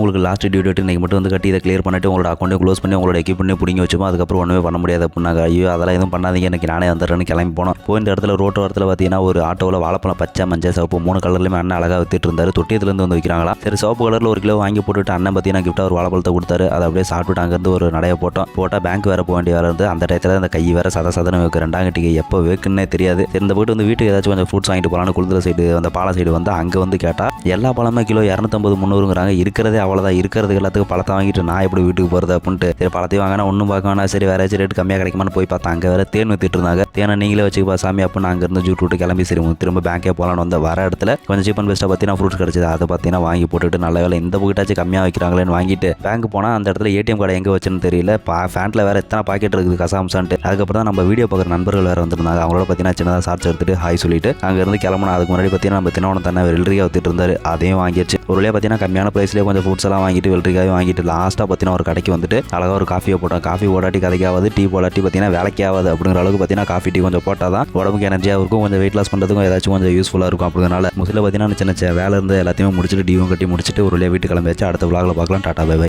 உங்களுக்கு last due date இன்றைக்கி மட்டும் வந்து கட்டி இதை கிளியர் பண்ணிட்டு உங்களோட அக்கௌண்ட்டை க்ளோஸ் பண்ணி உங்களோட எக்யூப்மெண்ட்டை பிடிங்கி வச்சுப்போம். அதுக்கப்புறம் ஒன்றுமே பண்ண முடியாது அப்படின்னாங்க. ஐயோ அதெல்லாம் எதுவும் பண்ணாதீங்க, எனக்கு நானே வந்துடுறேன்னு கிளம்பி போனோம். போய் இந்த இடத்துல ரோட்டு வரத்தில் பார்த்தீங்கன்னா ஒரு ஆட்டோவில் வாழைப்பழம் பச்சை மஞ்சள் சிவப்பு 3 கலர்லையுமே அண்ணன் அழகாக வித்துட்டு இருந்தாரு. தொட்டியத்துலேருந்து வந்து வைக்கிறாங்களா. சரி சிவப்பு கலரில் 1 கிலோ வாங்கி போட்டுட்டு அண்ணன் பார்த்தீங்கன்னா கிஃப்ட்டாக ஒரு வாழைப்பழத்தை கொடுத்தாரு. அதை அப்படியே சாப்பிட்டுட்டு அங்கேருந்து ஒரு நடைய போட்டால் பேங்க் வேறு போக வேண்டிய வேறு இருந்து அந்த டயத்தில் அந்த கை வேறு சதனை வைக்க 2ஆம் கட்டிக்கு எப்போ வைக்குன்னே தெரியாது. சரி இந்த போய்ட்டு வந்து வீட்டுக்கு ஏதாச்சும் கொஞ்சம் ஃப்ரூட்ஸ் வாங்கிட்டு போகலான்னு குளுந்தல சைடு அந்த பாலை சைடு வந்து அங்கே வந்து கேட்டால் எல்லா பழமே கிலோ 250 300ங்கிறாங்க. இருக்கிறதே அவ்வளோதான், இருக்கிறது எல்லாத்துக்கும் பழத்தை வாங்கிட்டு நான் எப்படி வீட்டுக்கு போகிறது அப்படின்ட்டு சரி பழத்தையும் வாங்கினா ஒன்றும் பார்க்க வேணா, சரி வேற ஏதாச்சும் ரேட்டு கம்மியாக கிடைக்குமான்னு போய் பார்த்தா அங்கே வேறு தேன் வித்துட்டு இருந்தாங்க. தேனை நீங்களே வச்சுப்பா சாமி அப்படின்னு அங்கேருந்து ஜூட் விட்டு கிளம்பி சரி திரும்ப பேங்கே போகலான்னு வந்த வர இடத்துல கொஞ்சம் சீப் அண்ட் பெஸ்ட்டாக பார்த்தீங்கன்னா ஃப்ரூட்ஸ் கிடச்சிது. அதை பார்த்தீங்கன்னா வாங்கி போட்டுட்டு நல்ல வேலை இந்த புக்கிட்டாச்சும் கம்மியாக வைக்கிறாங்களேன்னு வாங்கிட்டு பேங்க் போனால் அந்த இடத்துல ஏடிஎம் கார்டு எங்கே வச்சுன்னு தெரியல. ஃபேண்ட்டில் வேறு எத்தனை பாக்கெட் இருக்குது கசாம்சான்ட்டு. அதுக்கப்புறம் தான் நம்ம வீடியோ பார்க்குற நண்பர்கள் வேறு வந்திருந்தாங்க. அவங்களோட பார்த்தீங்கன்னா சின்னதாக சார்ஜ் எடுத்துட்டு ஹாய் சொல்லிட்டு அங்கேருந்து கிளம்பணும். அதுக்கு முன்னாடி பார்த்தீங்கன்னா நம்ம தினவனம் தண்ணி வெள்ளரிக்காய் வித்துட்டு இருந்தாரு. அதையும் வாங்கிடுச்சு. ஒரு வழியாக பார்த்தீங்கன்னா கம்மியான ப்ரைஸ்லேயே கொஞ்சம் ஃப்ரூட்ஸ் எல்லாம் வாங்கிட்டு வெள்ளரிக்காய் வாங்கிட்டு லாஸ்ட்டாக பார்த்தீங்கன்னா ஒரு கடைக்கு வந்துட்டு அழகாக ஒரு காஃபியை போட்டோம். காஃபி போடாட்டி கதைக்காவது, டீ போடாட்டி பார்த்தீங்கன்னா வேலைக்கு ஆகாது அப்படிங்கிற அளவுக்கு பார்த்தீங்கன்னா காஃபி டீ கொஞ்சம் போட்டால் தான் உடம்புக்கு எனர்ஜியாக இருக்கும், கொஞ்சம் வெயிட் லாஸ் பண்ணுறதுக்கும் ஏதாச்சும் கொஞ்சம் யூஸ்ஃபுல்லாக இருக்கும். அப்படினால முதல்ல பார்த்தீங்கன்னா சின்ன வேலை இருந்து எல்லாத்தையுமே முடிச்சுட்டு டீவும் கட்டி முடிச்சுட்டு ஒரு வழியாக வீட்டு கிளம்பியாச்சு. அடுத்த vlogல பார்க்கலாம். Tata bye by.